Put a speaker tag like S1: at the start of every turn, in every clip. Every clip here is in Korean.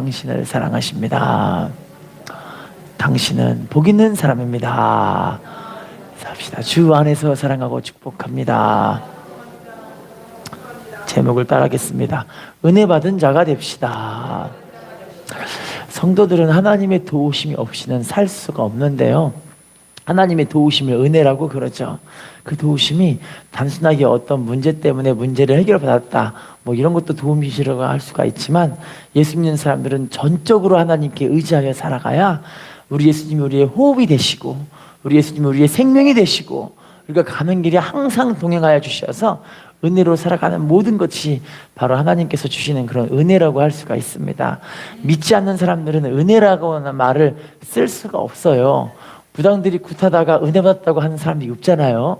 S1: 당신을 사랑하십니다. 당신은 복 있는 사람입니다. 삽시다. 주 안에서 사랑하고 축복합니다. 제목을 따라하겠습니다. 은혜 받은 자가 됩시다. 성도들은 하나님의 도우심이 없이는 살 수가 없는데요, 하나님의 도우심을 은혜라고 그러죠. 그 도우심이 단순하게 어떤 문제 때문에 문제를 해결받았다, 뭐 이런 것도 도움이시라고 할 수가 있지만, 예수 믿는 사람들은 전적으로 하나님께 의지하여 살아가야 우리 예수님이 우리의 호흡이 되시고, 우리 예수님이 우리의 생명이 되시고, 우리가 가는 길에 항상 동행하여 주셔서 은혜로 살아가는 모든 것이 바로 하나님께서 주시는 그런 은혜라고 할 수가 있습니다. 믿지 않는 사람들은 은혜라고 하는 말을 쓸 수가 없어요. 무당들이 굿하다가 은혜 받았다고 하는 사람이 없잖아요.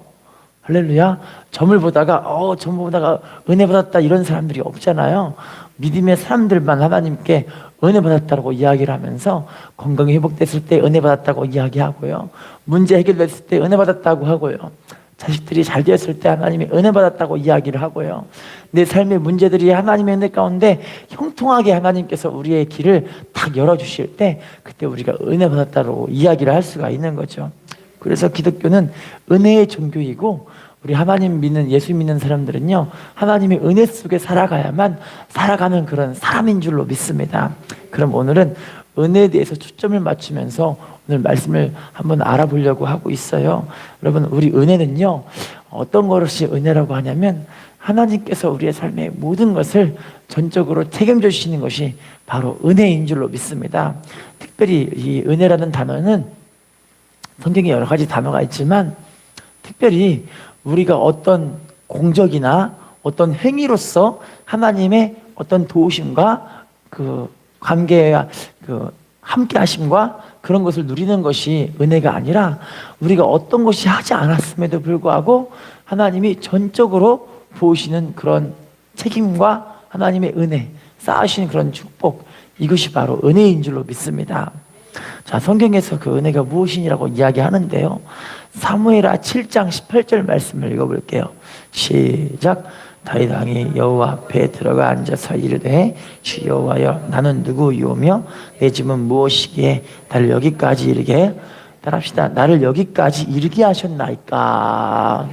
S1: 할렐루야. 점을 보다가 은혜 받았다 이런 사람들이 없잖아요. 믿음의 사람들만 하나님께 은혜 받았다고 이야기를 하면서, 건강이 회복됐을 때 은혜 받았다고 이야기하고요, 문제 해결됐을 때 은혜 받았다고 하고요, 자식들이 잘 되었을 때 하나님의 은혜 받았다고 이야기를 하고요, 내 삶의 문제들이 하나님의 은혜 가운데 형통하게 하나님께서 우리의 길을 딱 열어주실 때, 그때 우리가 은혜 받았다고 이야기를 할 수가 있는 거죠. 그래서 기독교는 은혜의 종교이고, 우리 하나님 믿는, 예수 믿는 사람들은요, 하나님의 은혜 속에 살아가야만 살아가는 그런 사람인 줄로 믿습니다. 그럼 오늘은 은혜에 대해서 초점을 맞추면서 오늘 말씀을 한번 알아보려고 하고 있어요. 여러분, 우리 은혜는요, 어떤 것이 은혜라고 하냐면, 하나님께서 우리의 삶의 모든 것을 전적으로 책임져 주시는 것이 바로 은혜인 줄로 믿습니다. 특별히 이 은혜라는 단어는 성경에 여러 가지 단어가 있지만, 특별히 우리가 어떤 공적이나 어떤 행위로서 하나님의 어떤 도우심과 그 관계와 그 함께 하심과 그런 것을 누리는 것이 은혜가 아니라, 우리가 어떤 것이 하지 않았음에도 불구하고 하나님이 전적으로 보시는 그런 책임과 하나님의 은혜, 쌓으시는 그런 축복, 이것이 바로 은혜인 줄로 믿습니다. 자, 성경에서 그 은혜가 무엇이냐고 이야기하는데요, 사무엘하 7장 18절 말씀을 읽어볼게요. 시작. 다윗 왕이 여호와 앞에 들어가 앉아서 이르되, 주 여호와여, 나는 누구이오며 내 집은 무엇이기에 나를 여기까지 이르게, 따라합시다, 나를 여기까지 이르게 하셨나이까.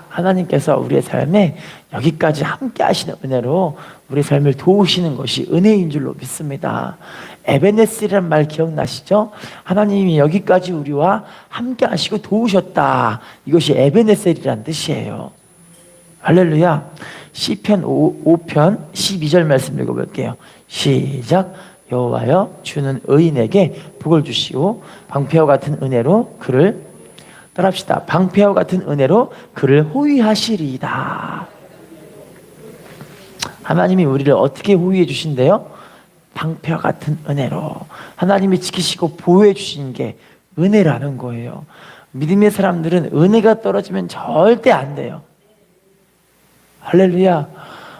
S1: 하나님께서 우리의 삶에 여기까지 함께 하시는 은혜로 우리 삶을 도우시는 것이 은혜인 줄로 믿습니다. 에베네스라는 말 기억나시죠? 하나님이 여기까지 우리와 함께 하시고 도우셨다, 이것이 에베네셀이란 뜻이에요. 할렐루야. 시편 5편 12절 말씀 읽어볼게요. 시작. 여호와여, 주는 의인에게 복을 주시고 방패와 같은 은혜로 그를, 따라합시다, 방패와 같은 은혜로 그를 호위하시리이다. 하나님이 우리를 어떻게 호위해 주신대요? 방패와 같은 은혜로. 하나님이 지키시고 보호해 주신 게 은혜라는 거예요. 믿음의 사람들은 은혜가 떨어지면 절대 안 돼요. 할렐루야.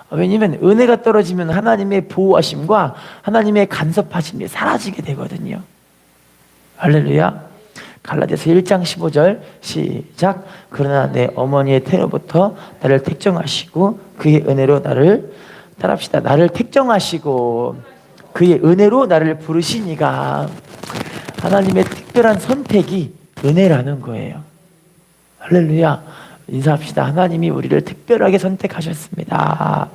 S1: 왜냐하면 은혜가 떨어지면 하나님의 보호하심과 하나님의 간섭하심이 사라지게 되거든요. 할렐루야. 갈라디아서 1장 15절 시작. 그러나 내 어머니의 태로부터 나를 택정하시고 그의 은혜로 나를, 따라합시다, 나를 택정하시고 그의 은혜로 나를 부르시니가. 하나님의 특별한 선택이 은혜라는 거예요. 할렐루야. 인사합시다. 하나님이 우리를 특별하게 선택하셨습니다.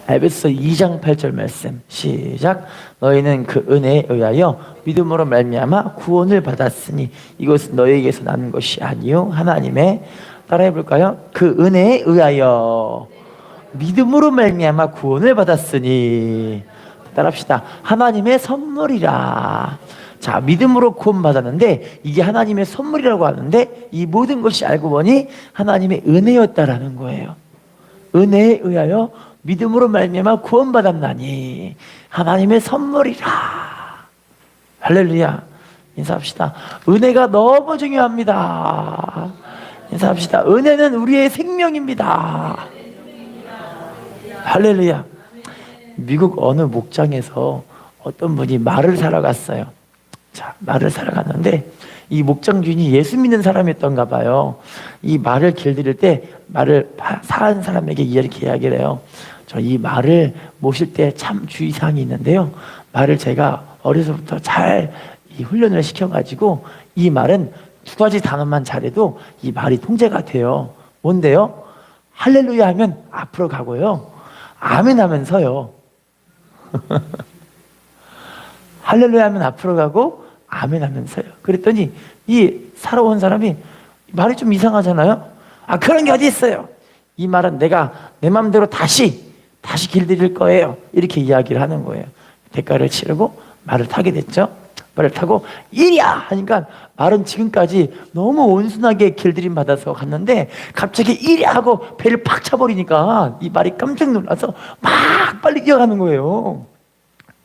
S1: 에베소 2장 8절 말씀 시작. 너희는 그 은혜에 의하여 믿음으로 말미암아 구원을 받았으니 이것은 너희에게서 난 것이 아니요 하나님의, 따라해볼까요? 그 은혜에 의하여 믿음으로 말미암아 구원을 받았으니, 따라합시다, 하나님의 선물이라. 자, 믿음으로 구원받았는데 이게 하나님의 선물이라고 하는데, 이 모든 것이 알고 보니 하나님의 은혜였다라는 거예요. 은혜에 의하여 믿음으로 말미암아 구원받았나니 하나님의 선물이라. 할렐루야. 인사합시다. 은혜가 너무 중요합니다. 인사합시다. 은혜는 우리의 생명입니다. 할렐루야. 미국 어느 목장에서 어떤 분이 말을 사러 갔어요. 자, 말을 사러 갔는데 이 목장 주인이 예수 믿는 사람이었던가 봐요. 이 말을 길들일 때 말을 사는 사람에게 이렇게 이야기를 해요. 저 이 말을 모실 때 참 주의사항이 있는데요. 말을 제가 어려서부터 잘 이 훈련을 시켜가지고 이 말은 두 가지 단어만 잘해도 이 말이 통제가 돼요. 뭔데요? 할렐루야 하면 앞으로 가고요. 아멘 하면 서요. 할렐루야 하면 앞으로 가고 아멘 하면 서요. 그랬더니 이 살아온 사람이 말이 좀 이상하잖아요. 아, 그런 게 어디 있어요. 이 말은 내가 내 마음대로 다시 길들일 거예요. 이렇게 이야기를 하는 거예요. 대가를 치르고 말을 타게 됐죠. 말을 타고 이리야 하니까 말은 지금까지 너무 온순하게 길들임 받아서 갔는데 갑자기 이리야 하고 배를 팍 차버리니까 이 말이 깜짝 놀라서 막 빨리 뛰어가는 거예요.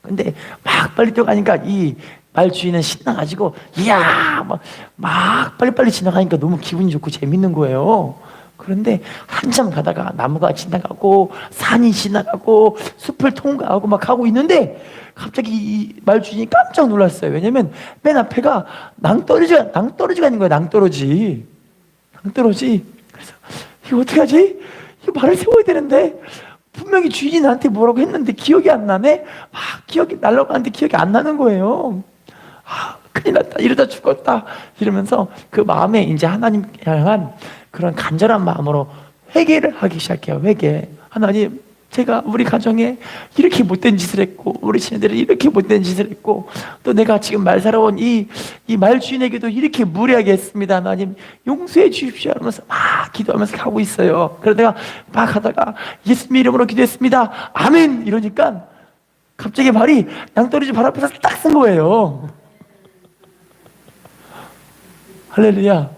S1: 근데 막 빨리 뛰어가니까 이 말 주인은 신나가지고 이야 막 빨리빨리 지나가니까 너무 기분이 좋고 재밌는 거예요. 그런데 한참 가다가 나무가 지나가고 산이 지나가고 숲을 통과하고 막 가고 있는데 갑자기 이 말 주인이 깜짝 놀랐어요. 왜냐면 맨 앞에가 낭떠러지가 있는 거예요. 낭떠러지. 그래서 이거 어떻게 하지? 이거 말을 세워야 되는데 분명히 주인이 나한테 뭐라고 했는데 기억이 안 나네? 막 기억이 날라가는데 기억이 안 나는 거예요. 아, 큰일 났다. 이러다 죽었다. 이러면서 그 마음에 이제 하나님 향한 그런 간절한 마음으로 회개를 하기 시작해요. 회개. 하나님, 제가 우리 가정에 이렇게 못된 짓을 했고 우리 친구들이 이렇게 못된 짓을 했고 또 내가 지금 말 살아온 이 말 주인에게도 이렇게 무례하게 했습니다. 하나님 용서해 주십시오 하면서 막 기도하면서 가고 있어요. 그래서 내가 막 하다가 예수님 이름으로 기도했습니다. 아멘 이러니까 갑자기 말이 낭떠러지 발 앞에서 딱 쓴 거예요. 할렐루야.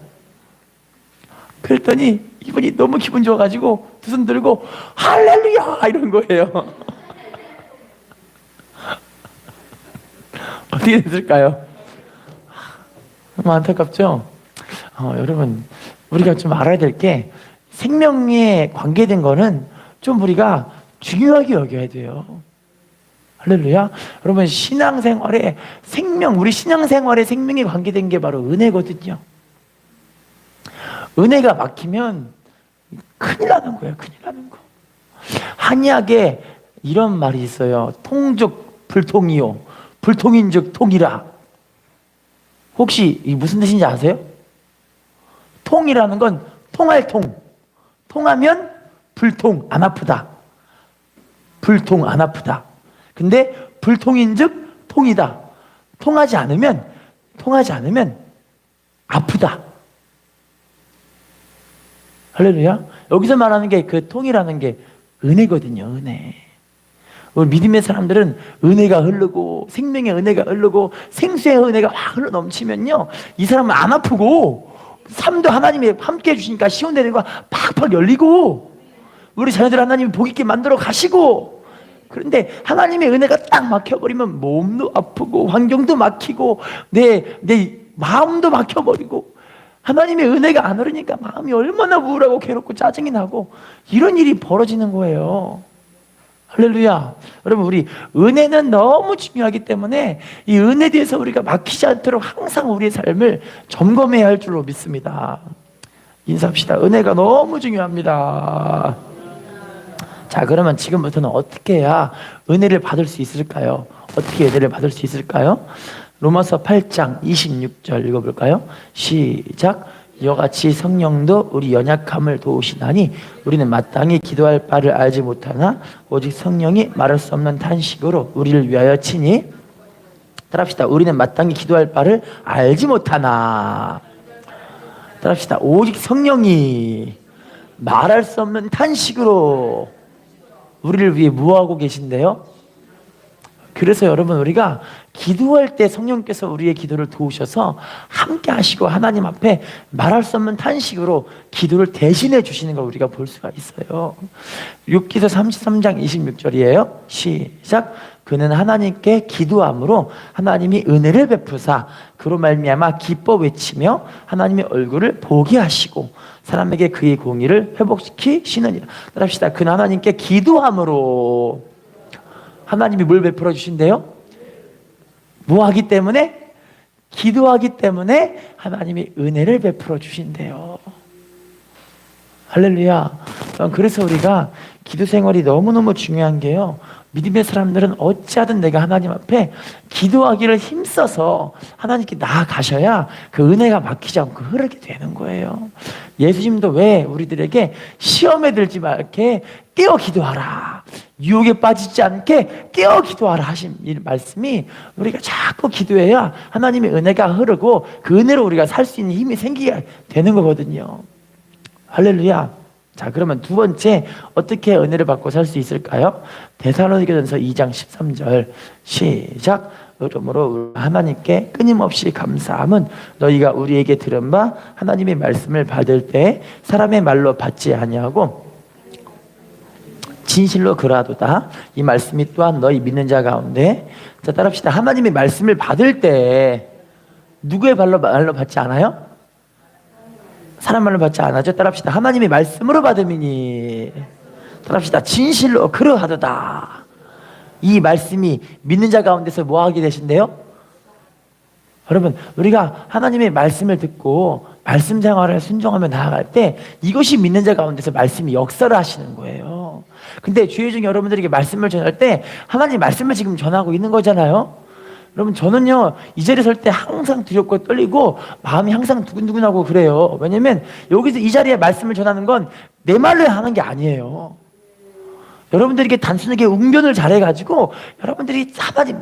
S1: 그랬더니 이분이 너무 기분 좋아가지고 두 손 들고 할렐루야 이런 거예요. 어떻게 됐을까요? 너무 안타깝죠? 여러분 우리가 좀 알아야 될 게 생명에 관계된 거는 좀 우리가 중요하게 여겨야 돼요. 할렐루야. 여러분 신앙생활에 우리 신앙생활에 생명에 관계된 게 바로 은혜거든요. 은혜가 막히면 큰일 나는 거예요. 큰일 나는 거. 한약에 이런 말이 있어요. 통즉 불통이요 불통인즉 통이라. 혹시 이 무슨 뜻인지 아세요? 통이라는 건 통할 통. 통하면 불통 안 아프다. 불통 안 아프다. 근데 불통인즉 통이다. 통하지 않으면 아프다. 할렐루야. 여기서 말하는 게 그 통이라는 게 은혜거든요. 은혜. 우리 믿음의 사람들은 은혜가 흐르고 생명의 은혜가 흐르고 생수의 은혜가 확 흘러 넘치면요 이 사람은 안 아프고 삶도 하나님이 함께 해주시니까 시온 대로가 팍팍 열리고 우리 자녀들 하나님이 복 있게 만들어 가시고. 그런데 하나님의 은혜가 딱 막혀버리면 몸도 아프고 환경도 막히고 내 마음도 막혀버리고 하나님의 은혜가 안 흐르니까 마음이 얼마나 우울하고 괴롭고 짜증이 나고 이런 일이 벌어지는 거예요. 할렐루야. 여러분 우리 은혜는 너무 중요하기 때문에 이 은혜에 대해서 우리가 막히지 않도록 항상 우리의 삶을 점검해야 할 줄로 믿습니다. 인사합시다. 은혜가 너무 중요합니다. 자, 그러면 지금부터는 어떻게 해야 은혜를 받을 수 있을까요? 어떻게 은혜를 받을 수 있을까요? 로마서 8장 26절 읽어볼까요? 시작. 이와 같이 성령도 우리 연약함을 도우시나니 우리는 마땅히 기도할 바를 알지 못하나 오직 성령이 말할 수 없는 탄식으로 우리를 위하여 치니. 따라합시다. 우리는 마땅히 기도할 바를 알지 못하나. 따라합시다. 오직 성령이 말할 수 없는 탄식으로 우리를 위해 무엇하고 계신데요? 그래서 여러분 우리가 기도할 때 성령께서 우리의 기도를 도우셔서 함께 하시고 하나님 앞에 말할 수 없는 탄식으로 기도를 대신해 주시는 걸 우리가 볼 수가 있어요. 욥기서 33장 26절이에요. 시작. 그는 하나님께 기도함으로 하나님이 은혜를 베푸사 그로 말미암아 기뻐 외치며 하나님의 얼굴을 보게 하시고 사람에게 그의 공의를 회복시키시느니라. 따라합시다. 그는 하나님께 기도함으로 하나님이 뭘 베풀어 주신대요? 뭐 하기 때문에? 기도하기 때문에 하나님이 은혜를 베풀어 주신대요. 할렐루야. 그래서 우리가 기도 생활이 너무너무 중요한 게요. 믿음의 사람들은 어찌하든 내가 하나님 앞에 기도하기를 힘써서 하나님께 나아가셔야 그 은혜가 막히지 않고 흐르게 되는 거예요. 예수님도 왜 우리들에게 시험에 들지 말게 깨어 기도하라, 유혹에 빠지지 않게 깨어 기도하라 하신 이 말씀이 우리가 자꾸 기도해야 하나님의 은혜가 흐르고 그 은혜로 우리가 살 수 있는 힘이 생기게 되는 거거든요. 할렐루야. 자, 그러면 두 번째 어떻게 은혜를 받고 살 수 있을까요? 데살로니가전서 2장 13절 시작. 그러므로 하나님께 끊임없이 감사함은 너희가 우리에게 들은 바 하나님의 말씀을 받을 때 사람의 말로 받지 아니하고 진실로 그러하도다. 이 말씀이 또한 너희 믿는 자 가운데, 자 따라합시다. 하나님의 말씀을 받을 때 누구의 말로 받지 않아요? 사람 말로 받지 않아죠. 따라합시다. 하나님의 말씀으로 받음이니, 따라합시다. 진실로 그러하도다. 이 말씀이 믿는 자 가운데서 뭐 하게 되신대요? 여러분, 우리가 하나님의 말씀을 듣고 말씀 생활을 순종하며 나아갈 때 이것이 믿는 자 가운데서 말씀이 역사를 하시는 거예요. 근데 주의 중 여러분들에게 말씀을 전할 때 하나님 말씀을 지금 전하고 있는 거잖아요. 여러분, 저는요 이 자리에 설 때 항상 두렵고 떨리고 마음이 항상 두근두근하고 그래요. 왜냐면 여기서 이 자리에 말씀을 전하는 건 내 말로 하는 게 아니에요. 여러분들에게 단순하게 웅변을 잘해가지고 여러분들이 하나님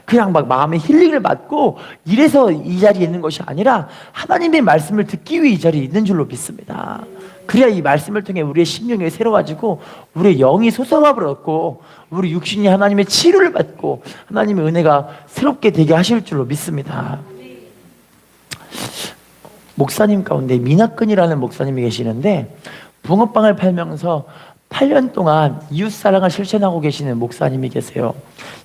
S1: 그냥 막 마음의 힐링을 받고 이래서 이 자리에 있는 것이 아니라 하나님의 말씀을 듣기 위해 이 자리에 있는 줄로 믿습니다. 그래야 이 말씀을 통해 우리의 심령이 새로워지고 우리의 영이 소성함을 얻고 우리 육신이 하나님의 치료를 받고 하나님의 은혜가 새롭게 되게 하실 줄로 믿습니다. 목사님 가운데 미나근이라는 목사님이 계시는데 붕어빵을 팔면서 8년 동안 이웃사랑을 실천하고 계시는 목사님이 계세요.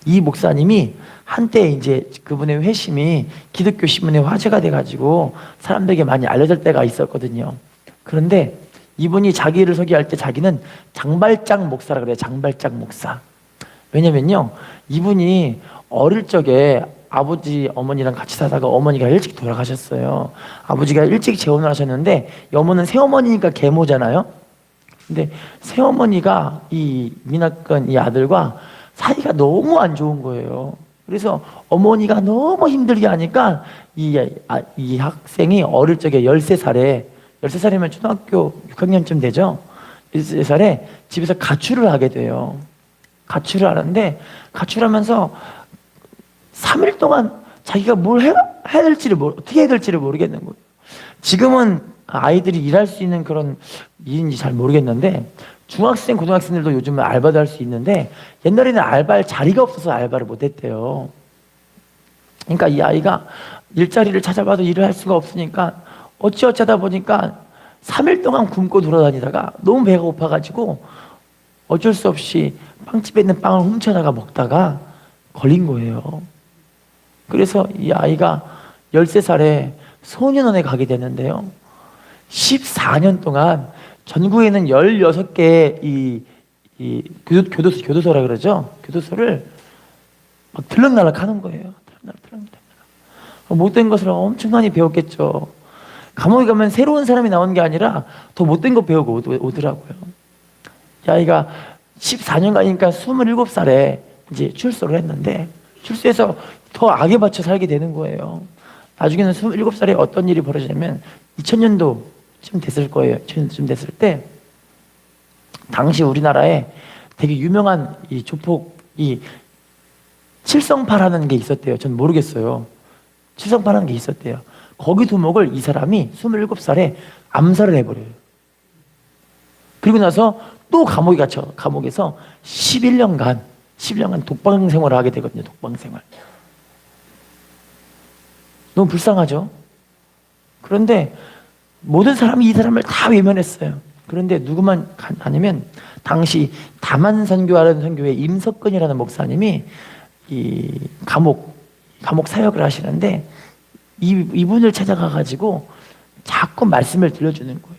S1: 이 목사님이 한때 이제 그분의 회심이 기독교 신문에 화제가 돼가지고 사람들에게 많이 알려질 때가 있었거든요. 그런데 이분이 자기를 소개할 때 자기는 장발장 목사라 그래요. 장발장 목사. 왜냐면요, 이분이 어릴 적에 아버지 어머니랑 같이 살다가 어머니가 일찍 돌아가셨어요. 아버지가 일찍 재혼을 하셨는데 여모는 새어머니니까 계모잖아요. 근데 새어머니가 이 미나건 이 아들과 사이가 너무 안 좋은 거예요. 그래서 어머니가 너무 힘들게 하니까 이 학생이 어릴 적에 13살이면 초등학교 6학년쯤 되죠. 13살에 집에서 가출을 하게 돼요. 가출을 하는데 가출하면서 3일 동안 자기가 뭘 해야 될지를 어떻게 해야 될지를 모르겠는 거예요. 지금은 아이들이 일할 수 있는 그런 일인지 잘 모르겠는데 중학생, 고등학생들도 요즘은 알바도 할 수 있는데 옛날에는 알바할 자리가 없어서 알바를 못 했대요. 그러니까 이 아이가 일자리를 찾아봐도 일을 할 수가 없으니까 어찌어쩌다 보니까 3일 동안 굶고 돌아다니다가 너무 배가 고파가지고 어쩔 수 없이 빵집에 있는 빵을 훔쳐다가 먹다가 걸린 거예요. 그래서 이 아이가 13살에 소년원에 가게 되는데요. 14년 동안 전국에 있는 16개의 교도소라 그러죠. 교도소를 막 들락날락 하는 거예요. 들락날락. 못된 것을 엄청 많이 배웠겠죠. 감옥에 가면 새로운 사람이 나오는 게 아니라 더 못된 거 배우고 오더라고요. 이 아이가 14년 가니까 27살에 이제 출소를 했는데 출소해서 더 악에 받쳐 살게 되는 거예요. 나중에는 27살에 어떤 일이 벌어지냐면 2000년도쯤 됐을 거예요. 2000년도쯤 됐을 때 당시 우리나라에 되게 유명한 이 조폭 칠성파라는 게 있었대요. 전 모르겠어요. 칠성파라는 게 있었대요. 거기 두목을 이 사람이 27살에 암살을 해버려요. 그리고 나서 또 감옥에서 11년간 독방 생활을 하게 되거든요. 독방 생활. 너무 불쌍하죠? 그런데 모든 사람이 이 사람을 다 외면했어요. 그런데 누구만 아니면 당시 다만선교하는 선교회 임석근이라는 목사님이 이 감옥 사역을 하시는데 이분을 찾아가가지고 자꾸 말씀을 들려주는 거예요.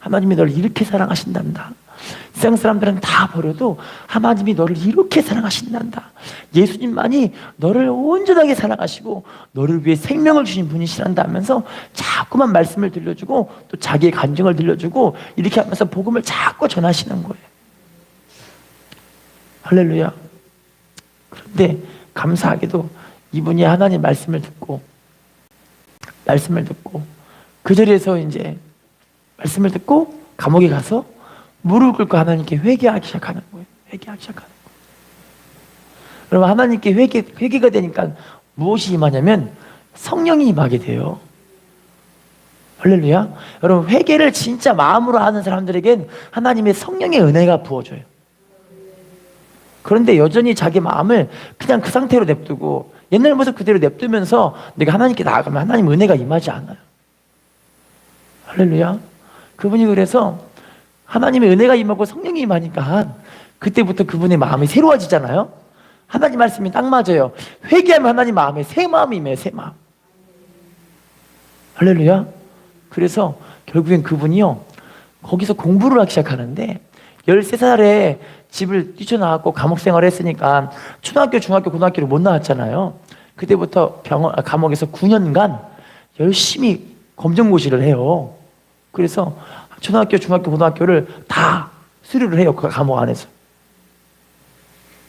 S1: 하나님이 널 이렇게 사랑하신단다. 세상 사람들은 다 버려도 하나님이 너를 이렇게 사랑하신단다. 예수님만이 너를 온전하게 사랑하시고 너를 위해 생명을 주신 분이시란다 하면서 자꾸만 말씀을 들려주고 또 자기의 감정을 들려주고 이렇게 하면서 복음을 자꾸 전하시는 거예요. 할렐루야. 그런데 감사하게도 이분이 하나님 말씀을 듣고 그 자리에서 이제 말씀을 듣고 감옥에 가서 무릎을 꿇고 하나님께 회개하기 시작하는 거예요. 그러면 하나님께 회개가 되니까 무엇이 임하냐면 성령이 임하게 돼요. 할렐루야. 여러분, 회개를 진짜 마음으로 하는 사람들에겐 하나님의 성령의 은혜가 부어져요. 그런데 여전히 자기 마음을 그냥 그 상태로 냅두고 옛날 모습 그대로 냅두면서 내가 하나님께 나아가면 하나님 은혜가 임하지 않아요. 할렐루야. 그분이 그래서 하나님의 은혜가 임하고 성령이 임하니까 그때부터 그분의 마음이 새로워지잖아요. 하나님 말씀이 딱 맞아요. 회개하면 하나님 마음에 새 마음이 임해요. 새 마음. 할렐루야. 그래서 결국엔 그분이요 거기서 공부를 하기 시작하는데 13살에 집을 뛰쳐나왔고 감옥 생활을 했으니까 초등학교, 중학교, 고등학교를 못 나왔잖아요. 그때부터 감옥에서 9년간 열심히 검정고시를 해요. 그래서 초등학교, 중학교, 고등학교를 다 수료를 해요. 그 감옥 안에서.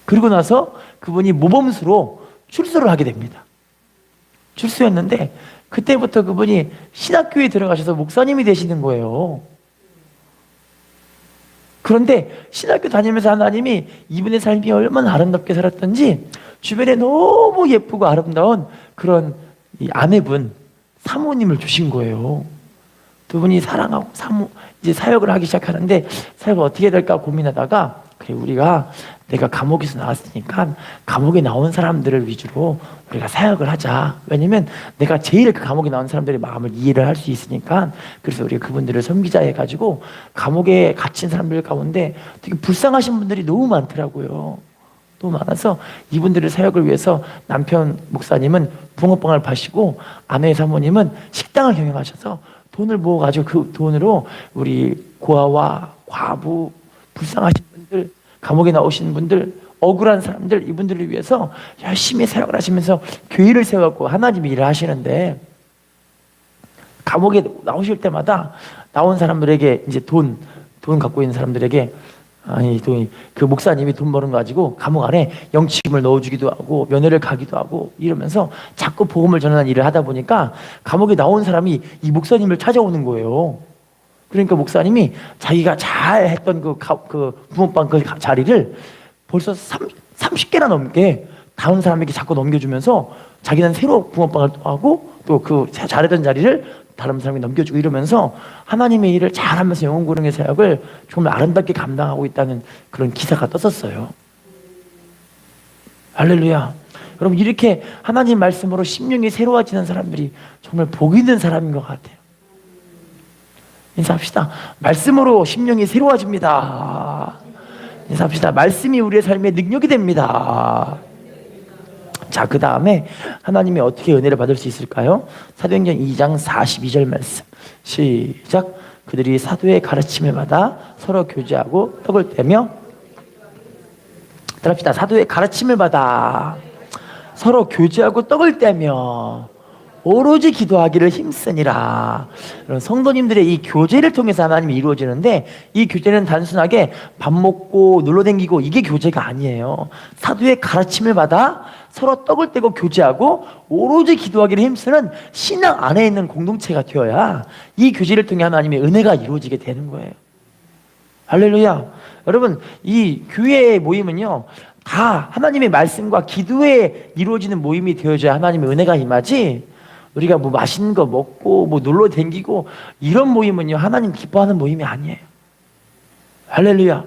S1: 그리고 나서 그분이 모범수로 출소를 하게 됩니다. 출소했는데 그때부터 그분이 신학교에 들어가셔서 목사님이 되시는 거예요. 그런데 신학교 다니면서 하나님이 이분의 삶이 얼마나 아름답게 살았던지 주변에 너무 예쁘고 아름다운 그런 이 아내분, 사모님을 주신 거예요. 두 분이 사랑하고 이제 사역을 하기 시작하는데 사역을 어떻게 해야 될까 고민하다가 그래 우리가 내가 감옥에서 나왔으니까 감옥에 나온 사람들을 위주로 우리가 사역을 하자. 왜냐면 내가 제일 그 감옥에 나온 사람들의 마음을 이해를 할 수 있으니까 그래서 우리가 그분들을 섬기자 해가지고 감옥에 갇힌 사람들 가운데 되게 불쌍하신 분들이 너무 많더라고요. 너무 많아서 이분들의 사역을 위해서 남편 목사님은 붕어빵을 파시고 아내 사모님은 식당을 경영하셔서 돈을 모아가지고 그 돈으로 우리 고아와 과부 불쌍하신 분들 감옥에 나오신 분들 억울한 사람들 이분들을 위해서 열심히 사역을 하시면서 교회를 세워갖고 하나님이 일을 하시는데 감옥에 나오실 때마다 나온 사람들에게 이제 돈 갖고 있는 사람들에게 그 목사님이 돈 버는 거 가지고 감옥 안에 영치금을 넣어주기도 하고 면회를 가기도 하고 이러면서 자꾸 복음을 전하는 일을 하다 보니까 감옥에 나온 사람이 이 목사님을 찾아오는 거예요. 그러니까 목사님이 자기가 잘 했던 그 붕어빵 그 자리를 벌써 30개나 넘게 다른 사람에게 자꾸 넘겨주면서 자기는 새로 붕어빵을 하고 또 그 잘했던 자리를 다른 사람이 넘겨주고 이러면서 하나님의 일을 잘하면서 영혼구령의 사역을 정말 아름답게 감당하고 있다는 그런 기사가 떴었어요. 할렐루야. 여러분 이렇게 하나님 말씀으로 심령이 새로워지는 사람들이 정말 복 있는 사람인 것 같아요. 인사합시다. 말씀으로 심령이 새로워집니다. 인사합시다. 말씀이 우리의 삶의 능력이 됩니다. 자, 그 다음에 하나님이 어떻게 은혜를 받을 수 있을까요? 사도행전 2장 42절 말씀 시작. 그들이 사도의 가르침을 받아 서로 교제하고 떡을 떼며 따라합시다. 사도의 가르침을 받아 서로 교제하고 떡을 떼며 오로지 기도하기를 힘쓰니라. 성도님들의 이 교제를 통해서 하나님이 이루어지는데 이 교제는 단순하게 밥 먹고 놀러다니고 이게 교제가 아니에요. 사도의 가르침을 받아 서로 떡을 떼고 교제하고 오로지 기도하기를 힘쓰는 신앙 안에 있는 공동체가 되어야 이 교제를 통해 하나님의 은혜가 이루어지게 되는 거예요. 할렐루야. 여러분 이 교회의 모임은요 다 하나님의 말씀과 기도에 이루어지는 모임이 되어져야 하나님의 은혜가 임하지, 우리가 뭐 맛있는 거 먹고 뭐 놀러 다니고 이런 모임은요 하나님 기뻐하는 모임이 아니에요. 할렐루야.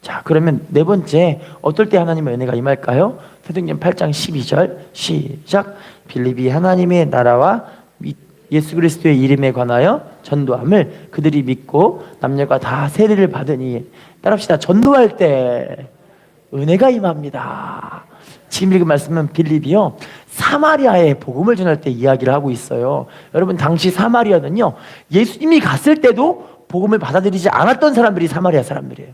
S1: 자, 그러면 네 번째 어떨 때 하나님의 은혜가 임할까요? 사도행전 8장 12절 시작. 빌립이 하나님의 나라와 예수 그리스도의 이름에 관하여 전도함을 그들이 믿고 남녀가 다 세례를 받으니. 따라합시다. 전도할 때 은혜가 임합니다. 지금 읽은 말씀은 빌립이요 사마리아에 복음을 전할 때 이야기를 하고 있어요. 여러분 당시 사마리아는요 예수님이 갔을 때도 복음을 받아들이지 않았던 사람들이 사마리아 사람들이에요.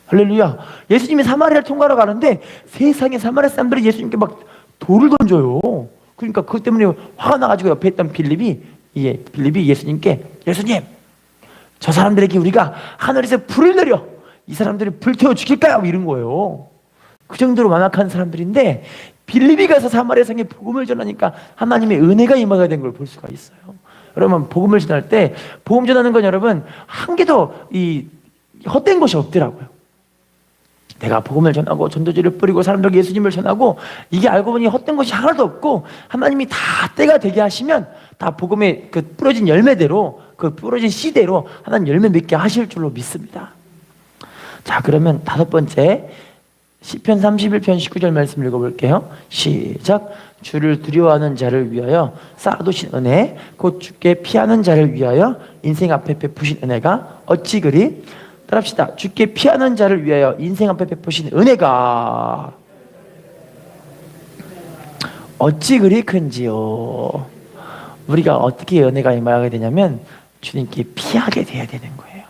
S1: 할렐루야. 예수님이 사마리아를 통과하러 가는데 세상에 사마리아 사람들이 예수님께 막 돌을 던져요. 그러니까 그것 때문에 화가 나가지고 옆에 있던 빌립이 예수님께, 예수님, 저 사람들에게 우리가 하늘에서 불을 내려 이 사람들이 불태워 죽일까요? 이런 거예요. 그 정도로 완악한 사람들인데 빌립이 가서 사마리아 성에 복음을 전하니까 하나님의 은혜가 임하게 된 걸 볼 수가 있어요. 여러분, 복음을 전할 때, 복음 전하는 건 여러분 한 개도 헛된 것이 없더라고요. 내가 복음을 전하고 전도지를 뿌리고 사람들에게 예수님을 전하고, 이게 알고 보니 헛된 것이 하나도 없고 하나님이 다 때가 되게 하시면 다 복음의 그 뿌려진 열매대로, 그 뿌려진 씨대로 하나님 열매 맺게 하실 줄로 믿습니다. 자, 그러면 다섯 번째 시편 31편 19절 말씀 읽어볼게요. 시작. 주를 두려워하는 자를 위하여 쌓아두신 은혜, 곧 주께 피하는 자를 위하여 인생 앞에 베푸신 은혜가 어찌 그리, 따라합시다. 주께 피하는 자를 위하여 인생 앞에 베푸신 은혜가 어찌 그리 큰지요. 우리가 어떻게 은혜가 임하게 되냐면 주님께 피하게 돼야 되는 거예요.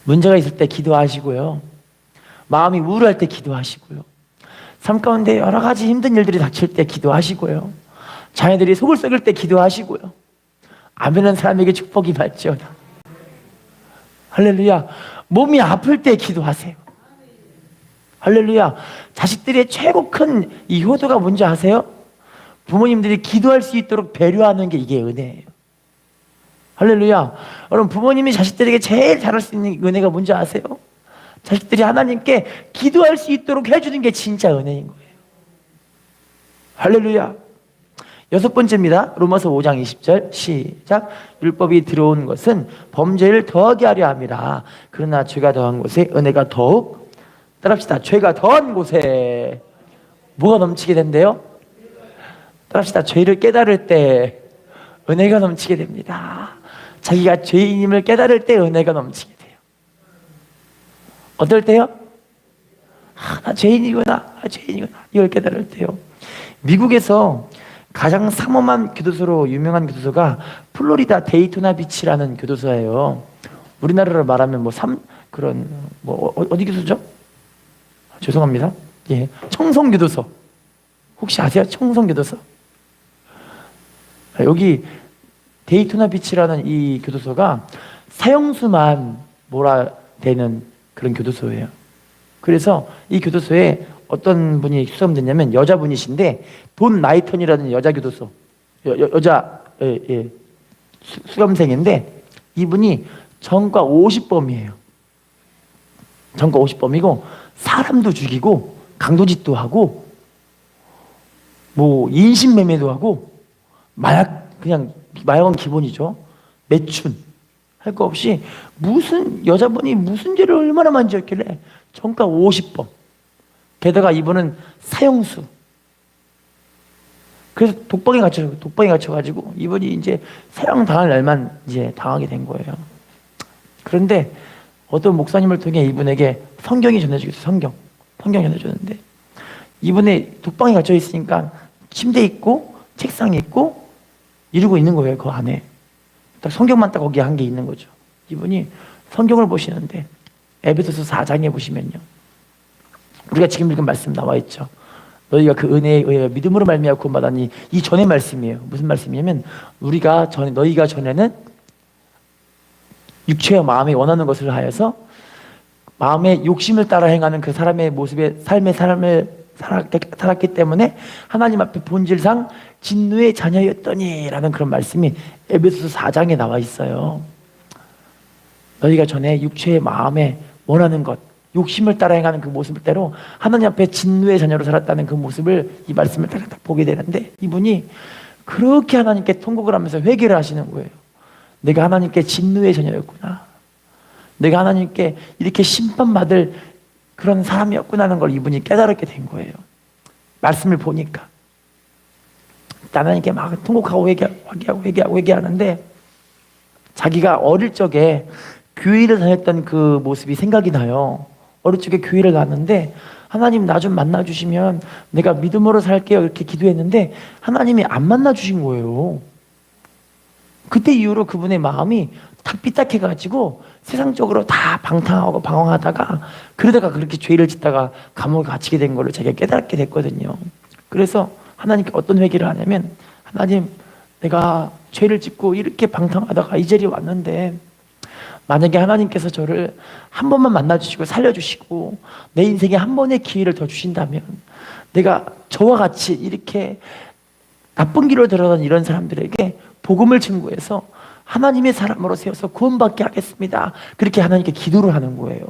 S1: 문제가 있을 때 기도하시고요, 마음이 우울할 때 기도하시고요, 삶 가운데 여러 가지 힘든 일들이 닥칠 때 기도하시고요, 자녀들이 속을 썩을 때 기도하시고요, 아멘한 사람에게 축복이 받지어다. 할렐루야. 몸이 아플 때 기도하세요. 할렐루야. 자식들의 최고 큰 이 효도가 뭔지 아세요? 부모님들이 기도할 수 있도록 배려하는 게 이게 은혜예요. 할렐루야. 여러분, 부모님이 자식들에게 제일 잘할 수 있는 은혜가 뭔지 아세요? 자식들이 하나님께 기도할 수 있도록 해주는 게 진짜 은혜인 거예요. 할렐루야. 여섯 번째입니다. 로마서 5장 20절 시작. 율법이 들어온 것은 범죄를 더하게 하려 함이라. 그러나 죄가 더한 곳에 은혜가 더욱, 따라합시다. 죄가 더한 곳에 뭐가 넘치게 된대요? 따라합시다. 죄를 깨달을 때 은혜가 넘치게 됩니다. 자기가 죄인임을 깨달을 때 은혜가 넘치게 돼요. 어떨 때요? 나 죄인이구나, 이걸 깨달을 때요. 미국에서 가장 삼엄한 교도소로 유명한 교도소가 플로리다 데이토나 비치라는 교도소예요. 우리나라로 말하면 어디 교도소죠? 죄송합니다. 예, 청송교도소. 혹시 아세요? 청송교도소. 여기 데이토나 비치라는 이 교도소가 사형수만 몰아대는 그런 교도소예요. 그래서 이 교도소에 어떤 분이 수감됐냐면 여자분이신데, 돈 나이턴이라는 여자 교도소 수감생인데, 이분이 전과 50범이에요. 전과 50범이고 사람도 죽이고 강도짓도 하고 인신매매도 하고 마약은 기본이죠. 매춘 할 거 없이 여자분이 무슨 죄를 얼마나 많이 지었길래 전과 50범. 게다가 이분은 사형수. 그래서 독방에 갇혀가지고 이분이 이제 사형 당할 날만 이제 당하게 된 거예요. 그런데 어떤 목사님을 통해 이분에게 성경이 전해주겠어요. 성경 전해줬는데, 이분의 독방에 갇혀 있으니까 침대 있고 책상이 있고 이러고 있는 거예요. 그 안에 딱 성경만 딱 거기 한 게 있는 거죠. 이분이 성경을 보시는데 에베소서 4장에 보시면요, 우리가 지금 읽은 말씀 나와 있죠. 너희가 그 은혜에 의하여 믿음으로 말미암아 구원받았니. 이 전의 말씀이에요. 무슨 말씀이냐면, 너희가 전에는 육체와 마음이 원하는 것을 하여서 마음의 욕심을 따라 행하는 그 사람의 모습의 삶을 살았기 때문에 하나님 앞에 본질상 진노의 자녀였더니 라는 그런 말씀이 에베소서 4장에 나와 있어요. 너희가 전에 육체의 마음에 원하는 것, 욕심을 따라 행하는 그 모습대로 하나님 앞에 진노의 자녀로 살았다는 그 모습을 이 말씀을 딱 보게 되는데, 이분이 그렇게 하나님께 통곡을 하면서 회개를 하시는 거예요. 내가 하나님께 진노의 자녀였구나, 내가 하나님께 이렇게 심판받을 그런 사람이었구나 하는 걸 이분이 깨달았게 된 거예요. 말씀을 보니까 하나님께 막 통곡하고 회개하는데, 자기가 어릴 적에 교회를 다녔던 그 모습이 생각이 나요. 어릴 적에 교회를 나왔는데, 하나님 나 좀 만나주시면 내가 믿음으로 살게요 이렇게 기도했는데 하나님이 안 만나주신 거예요. 그때 이후로 그분의 마음이 탁 삐딱해가지고 세상적으로 다 방탕하고 방황하다가 그러다가 그렇게 죄를 짓다가 감옥에 갇히게 된 걸로 자기가 깨닫게 됐거든요. 그래서 하나님께 어떤 회개를 하냐면, 하나님, 내가 죄를 짓고 이렇게 방탕하다가 이 자리에 왔는데 만약에 하나님께서 저를 한 번만 만나주시고 살려주시고 내 인생에 한 번의 기회를 더 주신다면 내가 저와 같이 이렇게 나쁜 길로 들어간 이런 사람들에게 복음을 증거해서 하나님의 사람으로 세워서 구원받게 하겠습니다. 그렇게 하나님께 기도를 하는 거예요.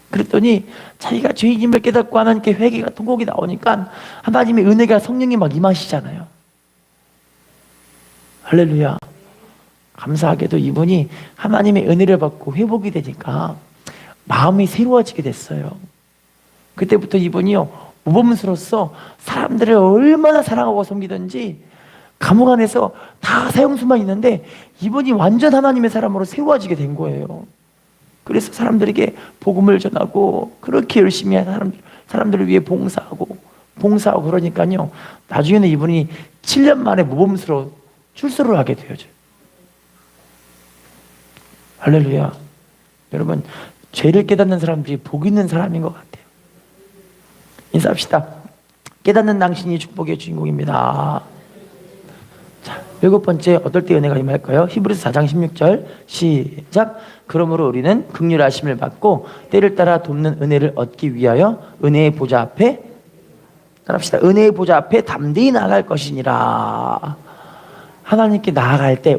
S1: 그랬더니 자기가 죄인임을 깨닫고 하나님께 회개가 통곡이 나오니까 하나님의 은혜가, 성령이 막 임하시잖아요. 할렐루야. 감사하게도 이분이 하나님의 은혜를 받고 회복이 되니까 마음이 새로워지게 됐어요. 그때부터 이분이요, 모범수로서 사람들을 얼마나 사랑하고 섬기든지 감옥 안에서 다 사형수만 있는데 이분이 완전 하나님의 사람으로 세워지게 된 거예요. 그래서 사람들에게 복음을 전하고 그렇게 열심히 한 사람들을 위해 봉사하고 그러니까요, 나중에는 이분이 7년 만에 모범수로 출소를 하게 되어져요. 할렐루야. 여러분, 죄를 깨닫는 사람들이 복 있는 사람인 것 같아요. 인사합시다. 깨닫는 당신이 축복의 주인공입니다. 자, 7번째, 어떨 때 은혜가 임할까요? 히브리서 4장 16절 시작. 그러므로 우리는 긍휼하심을 받고 때를 따라 돕는 은혜를 얻기 위하여 은혜의 보좌 앞에, 따라합시다. 은혜의 보좌 앞에 담대히 나아갈 것이니라. 하나님께 나아갈 때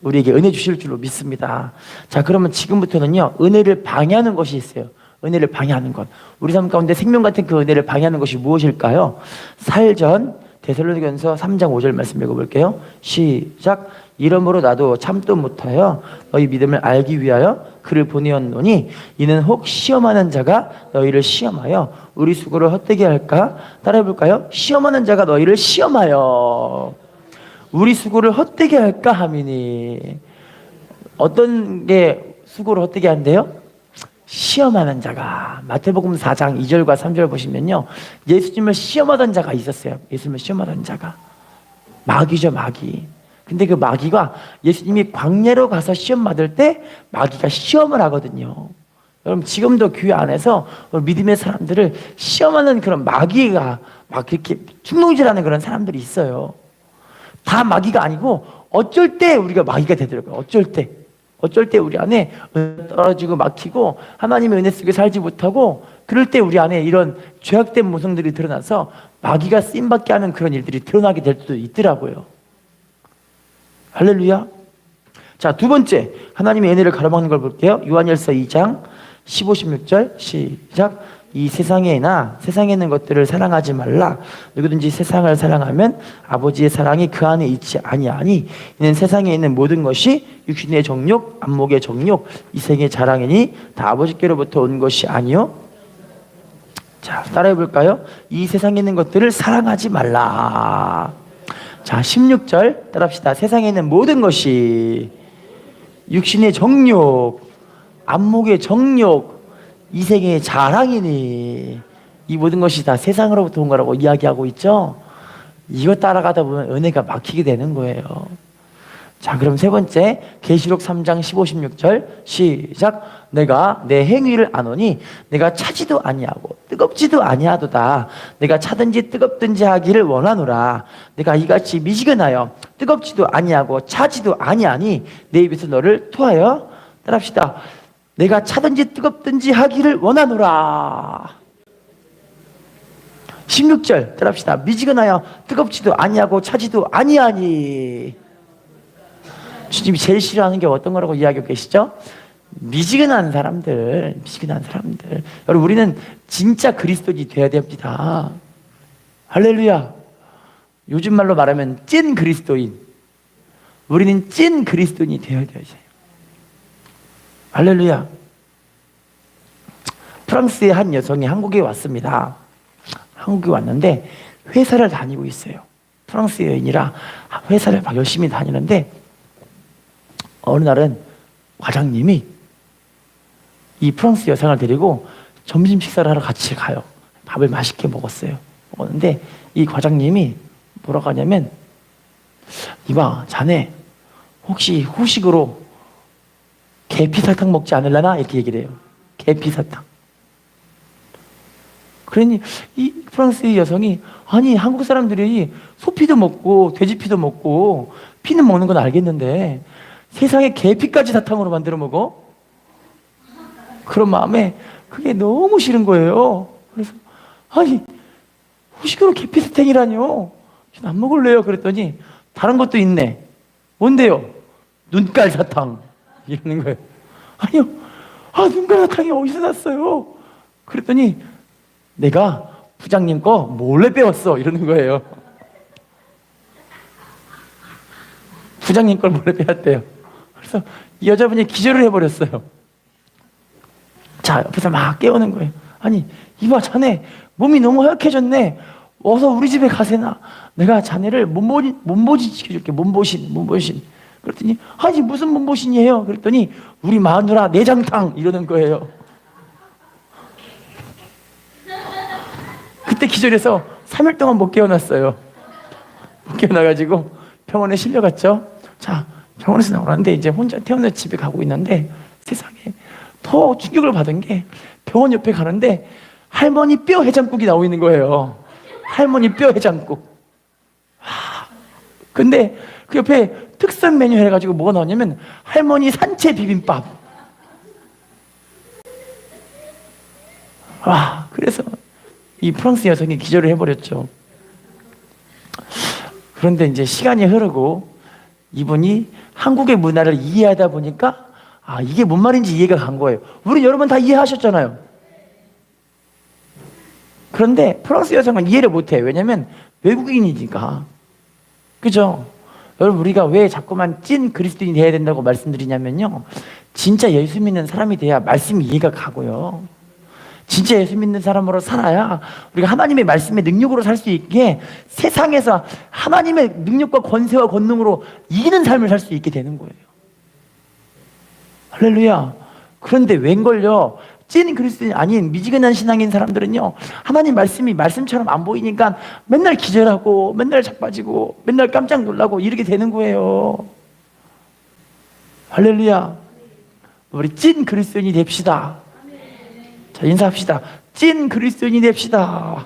S1: 우리에게 은혜 주실 줄로 믿습니다. 자, 그러면 지금부터는요, 은혜를 방해하는 것이 있어요. 은혜를 방해하는 것. 우리 삶 가운데 생명 같은 그 은혜를 방해하는 것이 무엇일까요? 살전 데살로니가전서 3장 5절 말씀 읽어볼게요. 시작. 이러므로 나도 참도 못하여 너희 믿음을 알기 위하여 그를 보내었노니 이는 혹 시험하는 자가 너희를 시험하여 우리 수고를 헛되게 할까? 따라해볼까요? 시험하는 자가 너희를 시험하여 우리 수고를 헛되게 할까 함이니. 어떤 게 수고를 헛되게 한대요? 시험하는 자가. 마태복음 4장 2절과 3절 보시면요, 예수님을 시험하던 자가 있었어요. 예수님을 시험하던 자가 마귀죠, 마귀. 근데 그 마귀가 예수님이 광야로 가서 시험 받을 때 마귀가 시험을 하거든요. 여러분, 지금도 교회 안에서 믿음의 사람들을 시험하는 그런 마귀가 막 이렇게 충동질하는 그런 사람들이 있어요. 다 마귀가 아니고 어쩔 때 우리가 마귀가 되더라고요. 어쩔 때 우리 안에 떨어지고 막히고 하나님의 은혜 속에 살지 못하고 그럴 때 우리 안에 이런 죄악된 모성들이 드러나서 마귀가 쓰임받게 하는 그런 일들이 드러나게 될 수도 있더라고요. 할렐루야. 자, 2번째, 하나님의 은혜를 가로막는 걸 볼게요. 요한일서 2장 15, 16절 시작. 이 세상에나 세상에 있는 것들을 사랑하지 말라. 누구든지 세상을 사랑하면 아버지의 사랑이 그 안에 있지 아니하니 이는 세상에 있는 모든 것이 육신의 정욕, 안목의 정욕, 이생의 자랑이니 다 아버지께로부터 온 것이 아니요. 자, 따라해 볼까요? 이 세상에 있는 것들을 사랑하지 말라. 자, 16절 따라합시다. 세상에 있는 모든 것이 육신의 정욕, 안목의 정욕, 이생의 자랑이니. 이 모든 것이 다 세상으로부터 온 거라고 이야기하고 있죠. 이거 따라가다 보면 은혜가 막히게 되는 거예요. 자, 그럼 3번째, 계시록 3장 15, 16절 시작. 내가 내 행위를 아노니 내가 차지도 아니하고 뜨겁지도 아니하도다. 내가 차든지 뜨겁든지 하기를 원하노라. 내가 이같이 미지근하여 뜨겁지도 아니하고 차지도 아니하니 내 입에서 너를 토하여, 따라합시다. 내가 차든지 뜨겁든지 하기를 원하노라. 16절 따라합시다. 미지근하여 뜨겁지도 아니하고 차지도 아니하니. 주님이 제일 싫어하는 게 어떤 거라고 이야기하고 계시죠? 미지근한 사람들. 여러분, 우리는 진짜 그리스도인이 되어야 됩니다. 할렐루야. 요즘 말로 말하면 찐 그리스도인. 우리는 찐 그리스도인이 되어야 돼요. 할렐루야. 프랑스의 한 여성이 한국에 왔습니다. 한국에 왔는데 회사를 다니고 있어요. 프랑스 여인이라 회사를 막 열심히 다니는데 어느 날은 과장님이 이 프랑스 여성을 데리고 점심 식사를 하러 같이 가요. 밥을 맛있게 먹었어요. 먹었는데 이 과장님이 뭐라고 하냐면, 이봐, 자네 혹시 후식으로 계피사탕 먹지 않으려나? 이렇게 얘기를 해요. 계피사탕. 그러니 이 프랑스의 여성이, 아니 한국 사람들이 소피도 먹고 돼지피도 먹고 피는 먹는 건 알겠는데 세상에 계피까지 사탕으로 만들어 먹어? 그런 마음에 그게 너무 싫은 거예요. 그래서 아니 후식으로 계피사탕이라뇨? 전 안 먹을래요. 그랬더니 다른 것도 있네. 뭔데요? 눈깔 사탕. 이러는 거예요. 아니요. 눈깔 사탕이 어디서 났어요? 그랬더니 내가 부장님 거 몰래 빼왔어. 이러는 거예요. 부장님 걸 몰래 빼왔대요. 그래서 이 여자분이 기절을 해버렸어요. 자, 옆에서 막 깨우는 거예요. 아니, 이봐, 자네 몸이 너무 허약해졌네. 어서 우리 집에 가세나. 내가 자네를 몸보신 시켜줄게. 몸보신. 그랬더니 아니 무슨 몸보신이에요? 그랬더니 우리 마누라 내장탕. 이러는 거예요. 그때 기절해서 3일 동안 못 깨어났어요. 못 깨어나가지고 병원에 실려갔죠. 자, 병원에서 나오는데 이제 혼자 태어나 집에 가고 있는데 세상에 더 충격을 받은 게 병원 옆에 가는데 할머니 뼈 해장국이 나오고 있는 거예요. 할머니 뼈 해장국. 근데 그 옆에 특선 메뉴 해가지고 뭐가 나오냐면 할머니 산채 비빔밥. 그래서 이 프랑스 여성이 기절을 해버렸죠. 그런데 이제 시간이 흐르고 이분이 한국의 문화를 이해하다 보니까 이게 뭔 말인지 이해가 간 거예요. 우리 여러분 다 이해하셨잖아요. 그런데 프랑스 여성은 이해를 못해요. 왜냐면 외국인이니까. 그죠? 여러분 우리가 왜 자꾸만 찐 그리스도인이 돼야 된다고 말씀드리냐면요, 진짜 예수 믿는 사람이 돼야 말씀이 이해가 가고요, 진짜 예수 믿는 사람으로 살아야 우리가 하나님의 말씀의 능력으로 살 수 있게 세상에서 하나님의 능력과 권세와 권능으로 이기는 삶을 살 수 있게 되는 거예요. 할렐루야. 그런데 웬걸요, 찐 그리스도인 아닌 미지근한 신앙인 사람들은요, 하나님 말씀이 말씀처럼 안 보이니까 맨날 기절하고 맨날 자빠지고 맨날 깜짝 놀라고 이렇게 되는 거예요. 할렐루야. 우리 찐 그리스도인이 됩시다. 자, 인사합시다. 찐 그리스도인이 됩시다.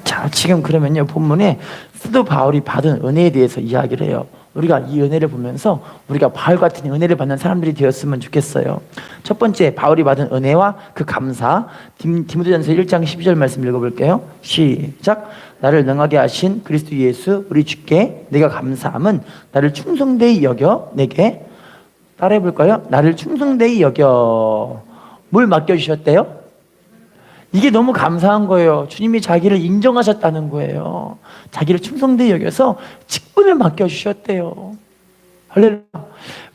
S1: 자, 지금 그러면요, 본문에 사도 바울이 받은 은혜에 대해서 이야기를 해요. 우리가 이 은혜를 보면서 우리가 바울 같은 은혜를 받는 사람들이 되었으면 좋겠어요. 첫 번째, 바울이 받은 은혜와 그 감사. 디모데전서 1장 12절 말씀 읽어볼게요. 시작. 나를 능하게 하신 그리스도 예수 우리 주께 내가 감사함은 나를 충성되이 여겨 내게, 따라해볼까요? 나를 충성되이 여겨. 뭘 맡겨주셨대요? 이게 너무 감사한 거예요. 주님이 자기를 인정하셨다는 거예요. 자기를 충성되이 여겨서 직분을 맡겨주셨대요. 할렐루야.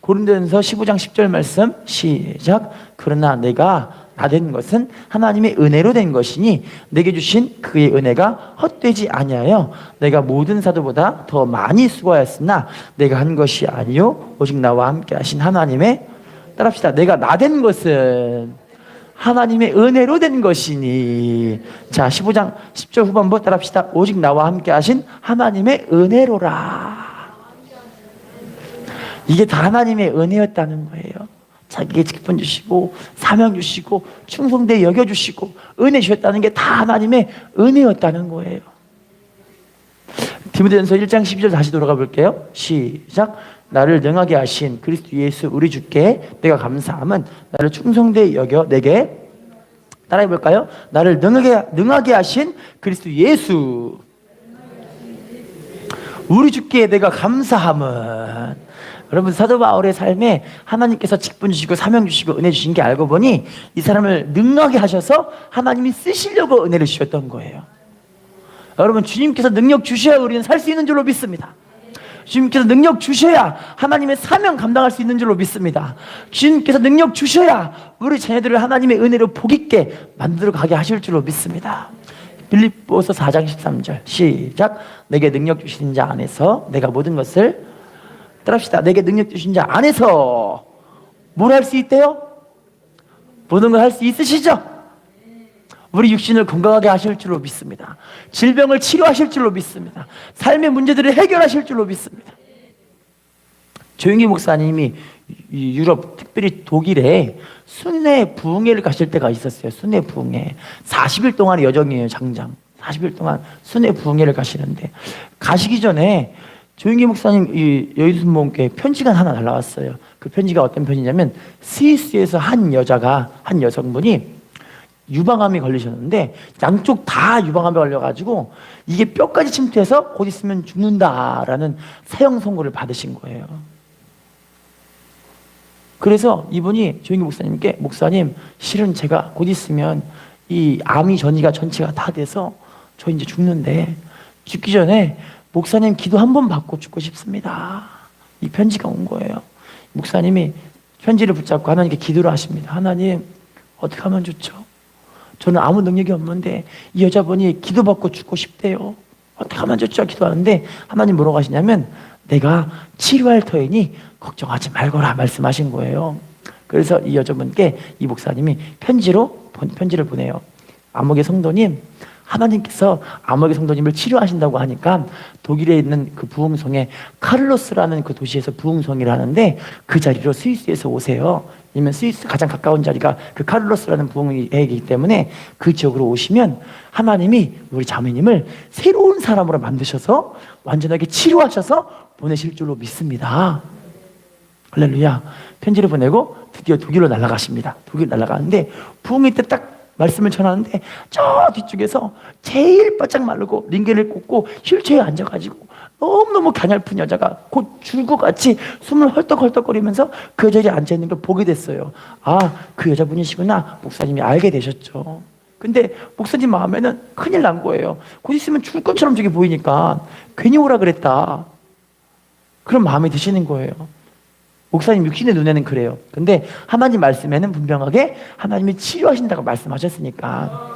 S1: 고린도전서 15장 10절 말씀 시작. 그러나 내가 나 된 것은 하나님의 은혜로 된 것이니 내게 주신 그의 은혜가 헛되지 아니하여 내가 모든 사도보다 더 많이 수고하였으나 내가 한 것이 아니요 오직 나와 함께 하신 하나님의, 따라합시다. 내가 나 된 것은 하나님의 은혜로 된 것이니. 자, 15장 10절 후반부 따라합시다. 오직 나와 함께 하신 하나님의 은혜로라. 이게 다 하나님의 은혜였다는 거예요. 자기에게 직분 주시고 사명 주시고 충성되이 여겨주시고 은혜 주셨다는 게 다 하나님의 은혜였다는 거예요. 디모데전서 1장 12절 다시 돌아가 볼게요. 시작. 나를 능하게 하신 그리스도 예수 우리 주께 내가 감사함은 나를 충성되이 여겨 내게, 따라해 볼까요? 나를 능하게 하신 그리스도 예수 우리 주께 내가 감사함은. 여러분, 사도 바울의 삶에 하나님께서 직분 주시고 사명 주시고 은혜 주신 게 알고 보니 이 사람을 능하게 하셔서 하나님이 쓰시려고 은혜를 주셨던 거예요. 여러분, 주님께서 능력 주셔야 우리는 살 수 있는 줄로 믿습니다. 주님께서 능력 주셔야 하나님의 사명 감당할 수 있는 줄로 믿습니다. 주님께서 능력 주셔야 우리 자녀들을 하나님의 은혜로 복 있게 만들어 가게 하실 줄로 믿습니다. 빌립보서 4장 13절 시작. 내게 능력 주신 자 안에서 내가 모든 것을, 따라합시다. 내게 능력 주신 자 안에서 뭘 할 수 있대요? 모든 걸 할 수 있으시죠? 우리 육신을 건강하게 하실 줄로 믿습니다. 질병을 치료하실 줄로 믿습니다. 삶의 문제들을 해결하실 줄로 믿습니다. 조용기 목사님이 유럽, 특별히 독일에 순회 부흥회를 가실 때가 있었어요. 순회 부흥회. 40일 동안의 여정이에요, 장장. 40일 동안 순회 부흥회를 가시는데, 가시기 전에 조용기 목사님 여의순복음교회 편지가 하나 날라왔어요. 그 편지가 어떤 편지냐면, 스위스에서 한 여성분이 유방암이 걸리셨는데, 양쪽 다 유방암에 걸려가지고 이게 뼈까지 침투해서 곧 있으면 죽는다라는 사형 선고를 받으신 거예요. 그래서 이분이 조용기 목사님께, 목사님, 실은 제가 곧 있으면 이 암이 전체가 다 돼서 저 이제 죽는데, 죽기 전에 목사님 기도 한 번 받고 죽고 싶습니다. 이 편지가 온 거예요. 목사님이 편지를 붙잡고 하나님께 기도를 하십니다. 하나님, 어떻게 하면 좋죠? 저는 아무 능력이 없는데 이 여자분이 기도받고 죽고 싶대요. 어떻게 하면 좋죠? 기도하는데 하나님 뭐라고 하시냐면, 내가 치료할 터이니 걱정하지 말거라 말씀하신 거예요. 그래서 이 여자분께 이 목사님이 편지를 보내요. 암흑의 성도님, 하나님께서 암흑의 성도님을 치료하신다고 하니까 독일에 있는 그 부흥성에 카를로스라는 그 도시에서 부흥성이를 하는데, 그 자리로 스위스에서 오세요. 왜냐면 스위스 가장 가까운 자리가 그 카를로스라는 부흥회이기 때문에 그 지역으로 오시면 하나님이 우리 자매님을 새로운 사람으로 만드셔서 완전하게 치료하셔서 보내실 줄로 믿습니다. 할렐루야. 편지를 보내고 드디어 독일로 날아가십니다. 독일 날아가는데, 부흥회 때 딱 말씀을 전하는데, 저 뒤쪽에서 제일 바짝 마르고 링겔을 꽂고 휠체어에 앉아가지고 너무너무 가냘픈 여자가 곧 죽을 것 같이 숨을 헐떡헐떡거리면서 그 자리에 앉아있는 걸 보게 됐어요. 아, 그 여자분이시구나. 목사님이 알게 되셨죠. 근데 목사님 마음에는 큰일 난 거예요. 곧 있으면 죽을 것처럼 저게 보이니까 괜히 오라 그랬다, 그런 마음이 드시는 거예요. 목사님 육신의 눈에는 그래요. 근데 하나님 말씀에는 분명하게 하나님이 치료하신다고 말씀하셨으니까,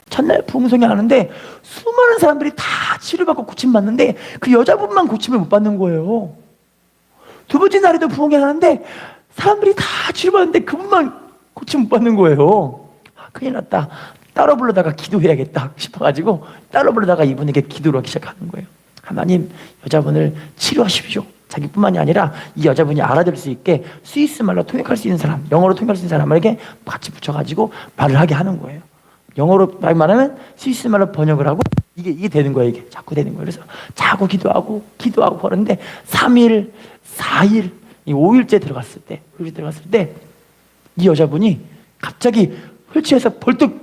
S1: 첫날 부흥성회 하는데 수많은 사람들이 다 치료받고 고침받는데 그 여자분만 고침을 못 받는 거예요. 두 번째 날에도 부흥회 하는데 사람들이 다 치료받는데 그분만 고침 못 받는 거예요. 아, 큰일 났다. 따로 불러다가 기도해야겠다 싶어가지고 따로 불러다가 이분에게 기도를 하기 시작하는 거예요. 하나님, 여자분을 치료하십시오. 자기뿐만이 아니라 이 여자분이 알아들을 수 있게 스위스 말로 통역할 수 있는 사람, 영어로 통역할 수 있는 사람에게 같이 붙여가지고 말을 하게 하는 거예요. 영어로 말하면 스위스 말로 번역을 하고 이게 되는 거예요. 이게 자꾸 되는 거예요. 그래서 자꾸 기도하고 그러는데 3일, 4일, 5일째 들어갔을 때 이 여자분이 갑자기 휠체어에서 벌떡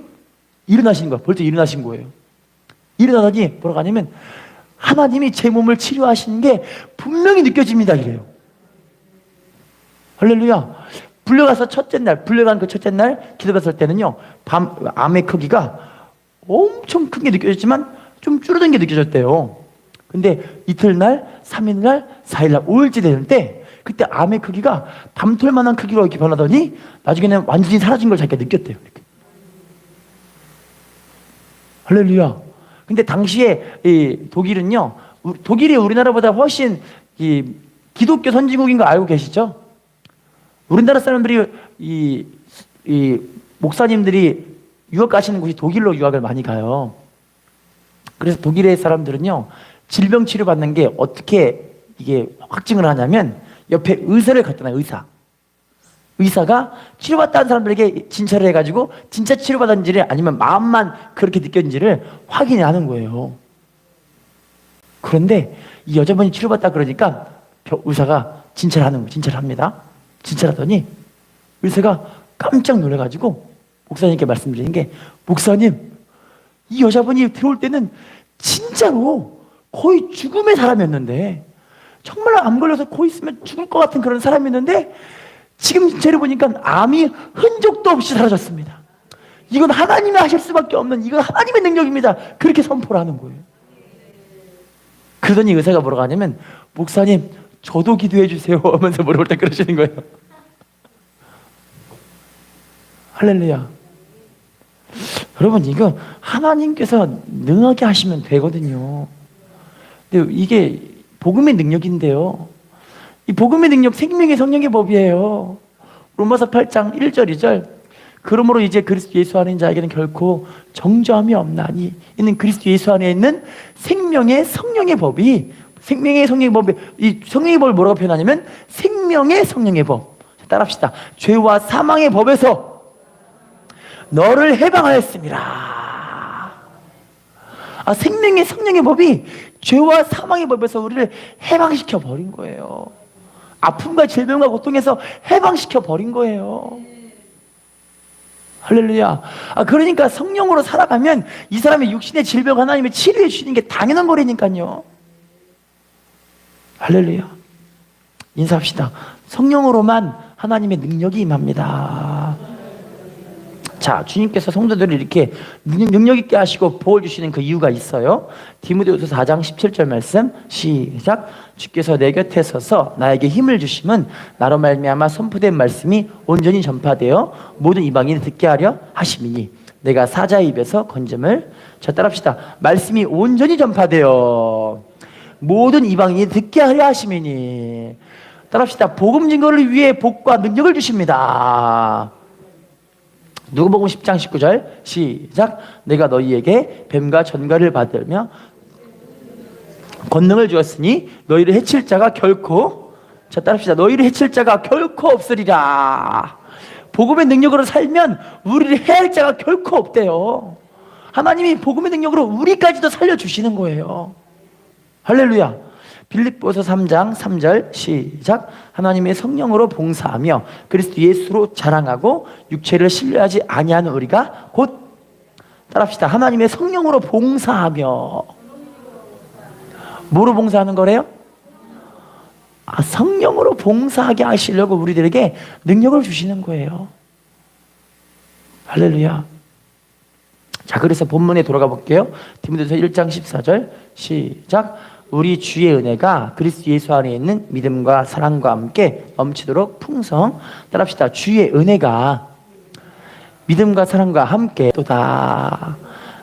S1: 일어나신 거예요. 일어나더니 뭐라고 하냐면, 하나님이 제 몸을 치료하시는 게 분명히 느껴집니다, 이래요. 할렐루야. 불려간 그 첫째 날 기도했을 때는요, 암의 크기가 엄청 큰 게 느껴졌지만 좀 줄어든 게 느껴졌대요. 근데 이틀날, 3일날, 4일날, 5일째 되는 때 그때 암의 크기가 밤톨만한 크기로 이렇게 변하더니 나중에는 완전히 사라진 걸 자기가 느꼈대요. 이렇게. 할렐루야. 근데 당시에 이 독일이 우리나라보다 훨씬 이 기독교 선진국인 거 알고 계시죠? 우리나라 사람들이 이 목사님들이 유학 가시는 곳이 독일로 유학을 많이 가요. 그래서 독일의 사람들은요, 질병 치료 받는 게 어떻게 이게 확증을 하냐면, 옆에 의사를 갖다 놔요. 의사가 치료받다는 사람들에게 진찰을 해가지고 진짜 치료받았는지를 아니면 마음만 그렇게 느꼈는지를 확인하는 거예요. 그런데 이 여자분이 치료받다 그러니까 의사가 진찰합니다. 진찰하더니 의사가 깜짝 놀라가지고 목사님께 말씀드리는 게, 목사님, 이 여자분이 들어올 때는 진짜로 거의 죽음의 사람이었는데, 정말 암 걸려서 거의 있으면 죽을 것 같은 그런 사람이었는데 지금 진짜로 보니까 암이 흔적도 없이 사라졌습니다. 이건 하나님이 하실 수밖에 없는, 이건 하나님의 능력입니다. 그렇게 선포를 하는 거예요. 그러더니 의사가 뭐라고 하냐면, 목사님, 저도 기도해 주세요 하면서 물어볼 때 그러시는 거예요. 할렐루야. 여러분, 이거 하나님께서 능하게 하시면 되거든요. 근데 이게 복음의 능력인데요, 이 복음의 능력 생명의 성령의 법이에요. 로마서 8장 1절 2절, 그러므로 이제 그리스도 예수 안에 있는 자에게는 결코 정죄함이 없나니, 이는 그리스도 예수 안에 있는 생명의 성령의 법이 생명의 성령의 법이, 이 성령의 법을 뭐라고 표현하냐면 생명의 성령의 법. 따라합시다. 죄와 사망의 법에서 너를 해방하였습니다. 생명의 성령의 법이 죄와 사망의 법에서 우리를 해방시켜 버린 거예요. 아픔과 질병과 고통에서 해방시켜 버린 거예요. 할렐루야. 그러니까 성령으로 살아가면 이 사람의 육신의 질병 하나님이 치료해 주시는 게 당연한 거라니까요. 할렐루야. 인사합시다. 성령으로만 하나님의 능력이 임합니다. 자, 주님께서 성도들을 이렇게 능력 있게 하시고 보호 주시는 그 이유가 있어요. 디모데후서 4장 17절 말씀 시작. 주께서 내 곁에 서서 나에게 힘을 주심은 나로 말미암아 선포된 말씀이 온전히 전파되어 모든 이방인이 듣게 하려 하심이니 내가 사자의 입에서 건짐을. 자, 따라합시다. 말씀이 온전히 전파되어 모든 이방인이 듣게 하려 하심이니. 따라합시다. 복음 증거를 위해 복과 능력을 주십니다. 누가복음 10장 19절 시작. 내가 너희에게 뱀과 전갈을 받으며 권능을 주었으니 너희를 해칠 자가 결코, 자 따라합시다. 너희를 해칠 자가 결코 없으리라. 복음의 능력으로 살면 우리를 해할 자가 결코 없대요. 하나님이 복음의 능력으로 우리까지도 살려주시는 거예요. 할렐루야. 빌립보서 3장 3절 시작. 하나님의 성령으로 봉사하며 그리스도 예수로 자랑하고 육체를 신뢰하지 아니하는 우리가 곧, 따라합시다. 하나님의 성령으로 봉사하며. 뭐로 봉사하는 거래요? 성령으로 봉사하게 하시려고 우리들에게 능력을 주시는 거예요. 할렐루야. 자, 그래서 본문에 돌아가 볼게요. 디모데후서 1장 14절 시작. 우리 주의 은혜가 그리스도 예수 안에 있는 믿음과 사랑과 함께 넘치도록 풍성. 따라합시다. 주의 은혜가 믿음과 사랑과 함께 또다.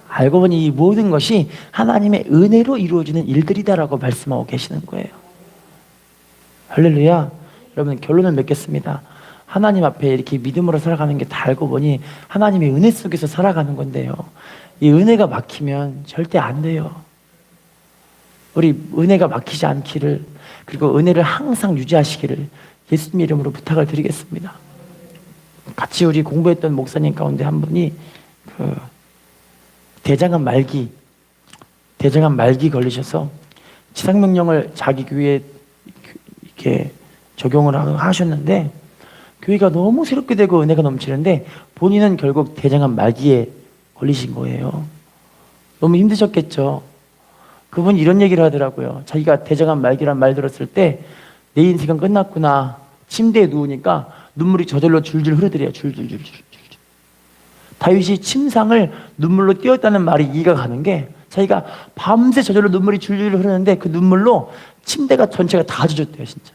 S1: 알고 보니 이 모든 것이 하나님의 은혜로 이루어지는 일들이다라고 말씀하고 계시는 거예요. 할렐루야. 여러분, 결론을 맺겠습니다. 하나님 앞에 이렇게 믿음으로 살아가는 게 다 알고 보니 하나님의 은혜 속에서 살아가는 건데요, 이 은혜가 막히면 절대 안 돼요. 우리 은혜가 막히지 않기를, 그리고 은혜를 항상 유지하시기를 예수님 이름으로 부탁을 드리겠습니다. 같이 우리 공부했던 목사님 가운데 한 분이 대장암 말기 걸리셔서 지상명령을 자기 교회에 이렇게 적용을 하셨는데 교회가 너무 새롭게 되고 은혜가 넘치는데 본인은 결국 대장암 말기에 걸리신 거예요. 너무 힘드셨겠죠. 그분이 이런 얘기를 하더라고요. 자기가 대장암 말기란 말 들었을 때 내 인생은 끝났구나. 침대에 누우니까 눈물이 저절로 줄줄 흐르더래요. 줄줄줄줄. 다윗이 침상을 눈물로 띄웠다는 말이 이해가 가는 게, 자기가 밤새 저절로 눈물이 줄줄 흐르는데 그 눈물로 침대가 전체가 다 젖었대요. 진짜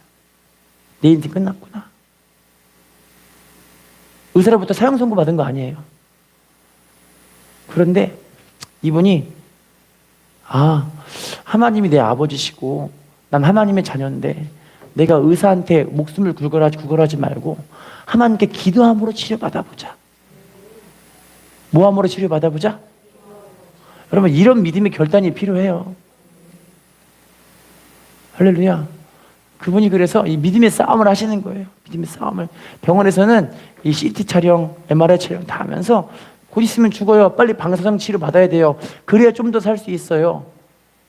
S1: 내 인생 끝났구나. 의사로부터 사형 선고 받은 거 아니에요. 그런데 이분이 하나님이 내 아버지시고 난 하나님의 자녀인데 내가 의사한테 목숨을 구걸하지 말고 하나님께 기도함으로 치료받아보자. 뭐함으로 치료받아보자? 여러분, 이런 믿음의 결단이 필요해요. 할렐루야. 그분이 그래서 이 믿음의 싸움을 하시는 거예요. 믿음의 싸움을. 병원에서는 이 CT 촬영, MRI 촬영 다 하면서 곧 있으면 죽어요. 빨리 방사선 치료 받아야 돼요. 그래야 좀 더 살 수 있어요.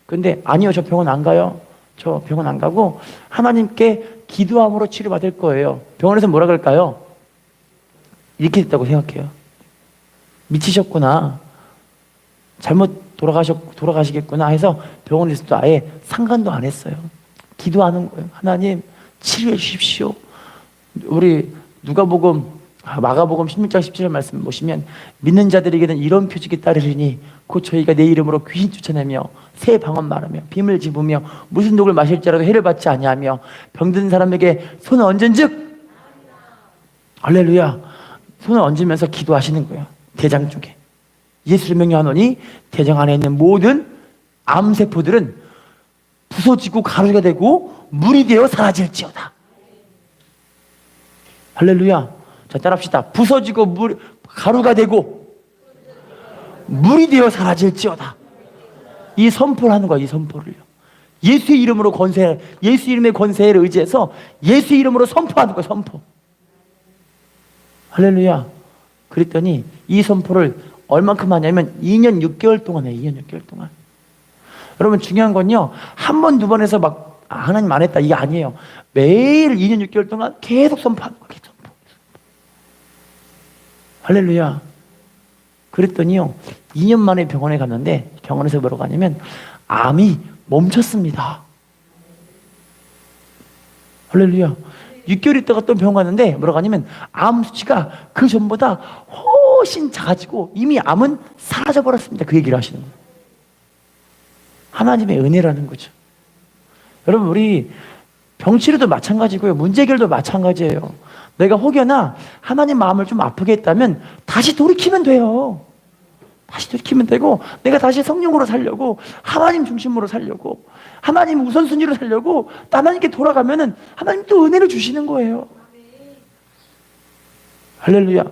S1: 근데 아니요, 저 병원 안 가요. 저 병원 안 가고 하나님께 기도함으로 치료받을 거예요. 병원에서 뭐라 그럴까요? 이렇게 됐다고 생각해요. 미치셨구나. 잘못 돌아가시겠구나 해서 병원에서도 아예 상관도 안 했어요. 기도하는 거예요. 하나님 치료해 주십시오. 우리 마가복음 16장 17절 말씀 보시면 믿는 자들에게는 이런 표적이 따르리니 곧 저희가 내 이름으로 귀신 쫓아내며 새 방언 말하며 빔을 집으며 무슨 독을 마실지라도 해를 받지 아니하며 병든 사람에게 손을 얹은즉, 할렐루야, 손을 얹으면서 기도하시는 거예요. 대장 쪽에 예수를 명령하노니 대장 안에 있는 모든 암세포들은 부서지고 가루가 되고 물이 되어 사라질지어다. 할렐루야. 자, 따라합시다. 부서지고 가루가 되고 물이 되어 사라질지어다. 이 선포를 하는 거야. 이 선포를요. 예수의 이름으로 권세, 예수 이름의 권세를 의지해서 예수 이름으로 선포하는 거예요. 선포. 할렐루야. 그랬더니 이 선포를 얼만큼 하냐면 2년 6개월 동안 해요. 2년 6개월 동안. 여러분 중요한 건요, 한 번, 두 번 해서 막 하나님 안 했다 이게 아니에요. 매일 2년 6개월 동안 계속 선포하는 거예요. 계속 선포. 할렐루야. 그랬더니요, 2년 만에 병원에 갔는데 병원에서 뭐라고 하냐면 암이 멈췄습니다. 할렐루야. 6개월 있다가 또 병원 갔는데 뭐라고 하냐면 암 수치가 그 전보다 훨씬 작아지고 이미 암은 사라져버렸습니다. 그 얘기를 하시는 거예요. 하나님의 은혜라는 거죠. 여러분 우리 병치료도 마찬가지고요. 문제 해결도 마찬가지예요. 내가 혹여나 하나님 마음을 좀 아프게 했다면 다시 돌이키면 돼요. 다시 돌이키면 되고, 내가 다시 성령으로 살려고, 하나님 중심으로 살려고, 하나님 우선순위로 살려고 하나님께 돌아가면은 하나님 또 은혜를 주시는 거예요. 할렐루야.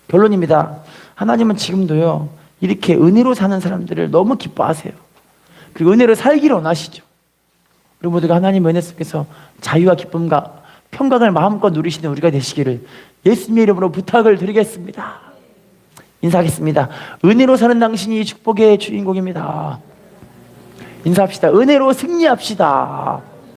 S1: 결론입니다. 하나님은 지금도요, 이렇게 은혜로 사는 사람들을 너무 기뻐하세요. 그리고 은혜로 살기를 원하시죠. 우리 모두가 하나님의 은혜 속에서 자유와 기쁨과 평강을 마음껏 누리시는 우리가 되시기를 예수님의 이름으로 부탁을 드리겠습니다. 인사하겠습니다. 은혜로 사는 당신이 축복의 주인공입니다. 인사합시다. 은혜로 승리합시다.